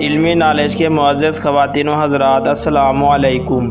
علمی نالج کے معزز خواتین و حضرات، السلام علیکم۔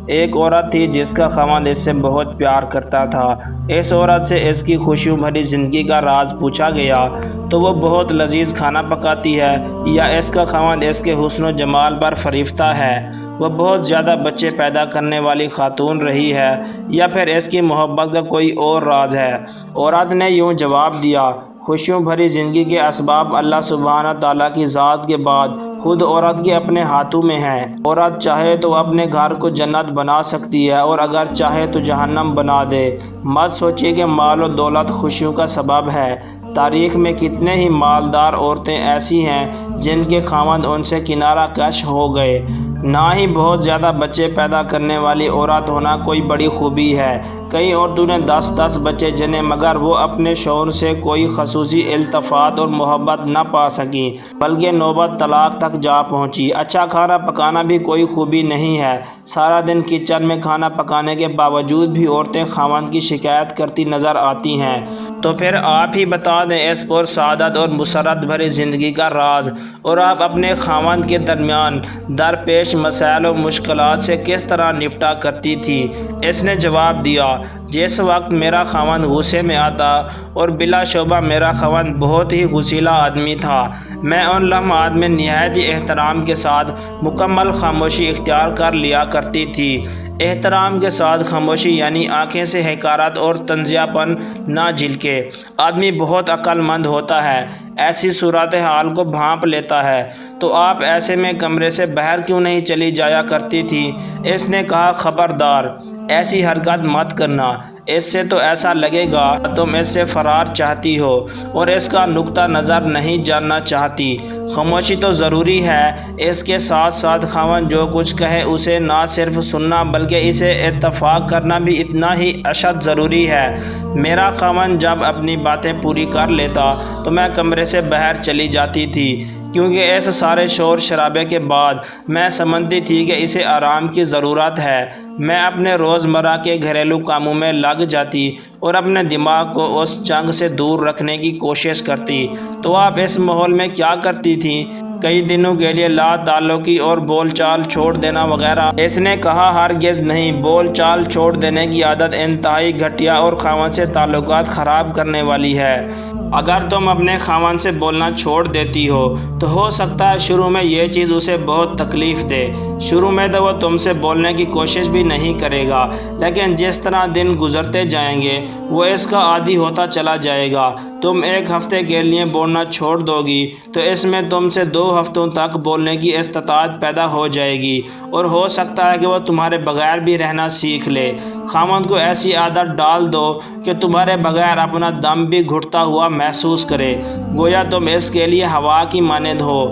ایک عورت تھی جس کا خاوند اس سے بہت پیار کرتا تھا۔ اس عورت سے اس کی خوشیوں بھری زندگی کا راز پوچھا گیا تو وہ بہت لذیذ کھانا پکاتی ہے، یا اس کا خاوند اس کے حسن و جمال پر فریفتہ ہے، وہ بہت زیادہ بچے پیدا کرنے والی خاتون رہی ہے، یا پھر اس کی محبت کا کوئی اور راز ہے۔ عورت نے یوں جواب دیا، خوشیوں بھری زندگی کے اسباب اللہ سبحانہ تعالیٰ کی ذات کے بعد خود عورت کے اپنے ہاتھوں میں ہیں۔ عورت چاہے تو اپنے گھر کو جنت بنا سکتی ہے، اور اگر چاہے تو جہنم بنا دے۔ مت سوچیے کہ مال و دولت خوشیوں کا سبب ہے۔ تاریخ میں کتنے ہی مالدار عورتیں ایسی ہیں جن کے خاوند ان سے کنارہ کش ہو گئے۔ نہ ہی بہت زیادہ بچے پیدا کرنے والی عورت ہونا کوئی بڑی خوبی ہے۔ کئی عورتوں نے 10 بچے جنے، مگر وہ اپنے شوہر سے کوئی خصوصی التفات اور محبت نہ پا سکیں، بلکہ نوبت طلاق تک جا پہنچی۔ اچھا کھانا پکانا بھی کوئی خوبی نہیں ہے۔ سارا دن کچن میں کھانا پکانے کے باوجود بھی عورتیں خاوند کی شکایت کرتی نظر آتی ہیں۔ تو پھر آپ ہی بتا دیں اس پر سعادت اور مسرت بھری زندگی کا راز، اور آپ اپنے خاوند کے درمیان درپیش مسائل و مشکلات سے کس طرح نپٹا کرتی تھی۔ اس نے جواب دیا، جس وقت میرا خاوند غصے میں آتا، اور بلا شبہ میرا خاوند بہت ہی غصیلا آدمی تھا، میں ان لمحات میں نہایت ہی احترام کے ساتھ مکمل خاموشی اختیار کر لیا کرتی تھی۔ احترام کے ساتھ خاموشی یعنی آنکھیں سے حقارت اور تنزیہ پن نہ جھلکے۔ آدمی بہت عقل مند ہوتا ہے، ایسی صورتحال کو بھانپ لیتا ہے۔ تو آپ ایسے میں کمرے سے باہر کیوں نہیں چلی جایا کرتی تھی؟ اس نے کہا، خبردار، ایسی حرکت مت کرنا، اس سے تو ایسا لگے گا تم اس سے فرار چاہتی ہو اور اس کا نقطہ نظر نہیں جاننا چاہتی۔ خاموشی تو ضروری ہے، اس کے ساتھ ساتھ خاوند جو کچھ کہے اسے نہ صرف سننا بلکہ اسے اتفاق کرنا بھی اتنا ہی اشد ضروری ہے۔ میرا خاوند جب اپنی باتیں پوری کر لیتا تو میں کمرے سے باہر چلی جاتی تھی، کیونکہ اس سارے شور شرابے کے بعد میں سمجھتی تھی کہ اسے آرام کی ضرورت ہے۔ میں اپنے روزمرہ کے گھریلو کاموں میں لگ جاتی اور اپنے دماغ کو اس چنگ سے دور رکھنے کی کوشش کرتی۔ تو آپ اس ماحول میں کیا کرتی تھیں؟ کئی دنوں کے لیے لا تعلقی اور بول چال چھوڑ دینا وغیرہ؟ اس نے کہا، ہرگز نہیں، بول چال چھوڑ دینے کی عادت انتہائی گھٹیا اور خاوند سے تعلقات خراب کرنے والی ہے۔ اگر تم اپنے خاوند سے بولنا چھوڑ دیتی تو ہو سکتا ہے شروع میں یہ چیز اسے بہت تکلیف دے۔ شروع میں تو وہ تم سے بولنے کی کوشش بھی نہیں کرے گا، لیکن جس طرح دن گزرتے جائیں گے وہ اس کا عادی ہوتا چلا جائے گا۔ تم 1 ہفتے کے لیے بولنا چھوڑ دو گی تو اس میں تم سے 2 ہفتوں تک بولنے کی استطاعت پیدا ہو جائے گی، اور ہو سکتا ہے کہ وہ تمہارے بغیر بھی رہنا سیکھ لے۔ خاوند کو ایسی عادت ڈال دو کہ تمہارے بغیر اپنا دم بھی گھٹتا ہوا محسوس کرے، گویا تم اس کے لیے ہوا کی مانند ہو،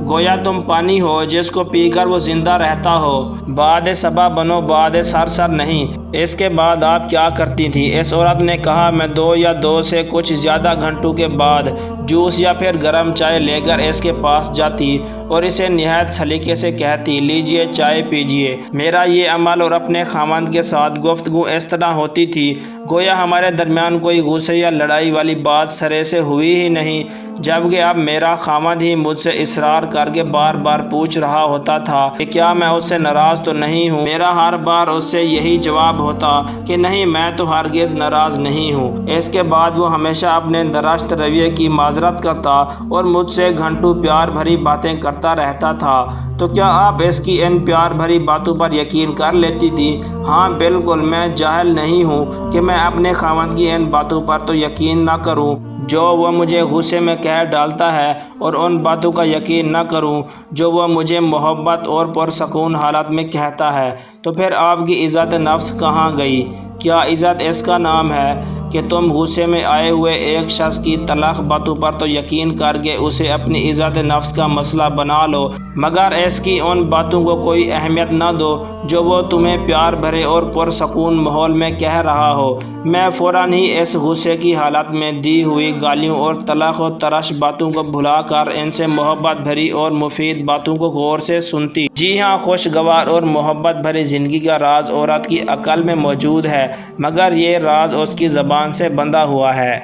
گویا تم پانی ہو جس کو پی کر وہ زندہ رہتا ہو۔ باد صبا بنو، باد سرسر نہیں۔ اس کے بعد آپ کیا کرتی تھی؟ اس عورت نے کہا، میں 2 یا 2 سے کچھ زیادہ گھنٹوں کے بعد جوس یا پھر گرم چائے لے کر اس کے پاس جاتی اور اسے نہایت سلیقے سے کہتی، لیجئے چائے پیجئے۔ میرا یہ عمل اور اپنے خاوند کے ساتھ گفتگو اس طرح ہوتی تھی گویا ہمارے درمیان کوئی غصے یا لڑائی والی بات سرے سے ہوئی ہی نہیں، جبکہ اب میرا خاوند ہی مجھ سے اصرار کر کے بار بار پوچھ رہا ہوتا تھا کہ کیا میں اس سے ناراض تو نہیں ہوں۔ میرا ہر بار اس سے یہی جواب ہوتا کہ نہیں، میں تو ہرگز ناراض نہیں ہوں۔ اس کے بعد وہ ہمیشہ اپنے درست رویے کی معذرت کرتا اور مجھ سے گھنٹوں پیار بھری باتیں کرتا رہتا تھا۔ تو کیا آپ اس کی ان پیار بھری باتوں پر یقین کر لیتی تھی؟ ہاں بالکل، میں جاہل نہیں ہوں کہ میں اپنے خاوند کی ان باتوں پر تو یقین نہ کروں جو وہ مجھے غصے میں کہہ ڈالتا ہے، اور ان باتوں کا یقین نہ کروں جو وہ مجھے محبت اور پرسکون حالت میں کہتا ہے۔ تو پھر آپ کی عزت نفس کہاں گئی؟ کیا عزت اس کا نام ہے کہ تم غصے میں آئے ہوئے ایک شخص کی تلخ باتوں پر تو یقین کر کے اسے اپنی عزت نفس کا مسئلہ بنا لو، مگر اس کی ان باتوں کو کوئی اہمیت نہ دو جو وہ تمہیں پیار بھرے اور پرسکون ماحول میں کہہ رہا ہو؟ میں فوراً ہی اس غصے کی حالت میں دی ہوئی گالیوں اور تلخ و ترش باتوں کو بھلا کر ان سے محبت بھری اور مفید باتوں کو غور سے سنتی۔ جی ہاں، خوشگوار اور محبت بھری زندگی کا راز عورت کی عقل میں موجود ہے، مگر یہ راز اس کی زبان ایمان سے بندھا ہوا ہے۔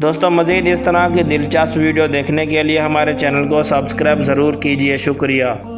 دوستوں مزید اس طرح کی دلچسپ ویڈیو دیکھنے کے لیے ہمارے چینل کو سبسکرائب ضرور کیجیے۔ شکریہ۔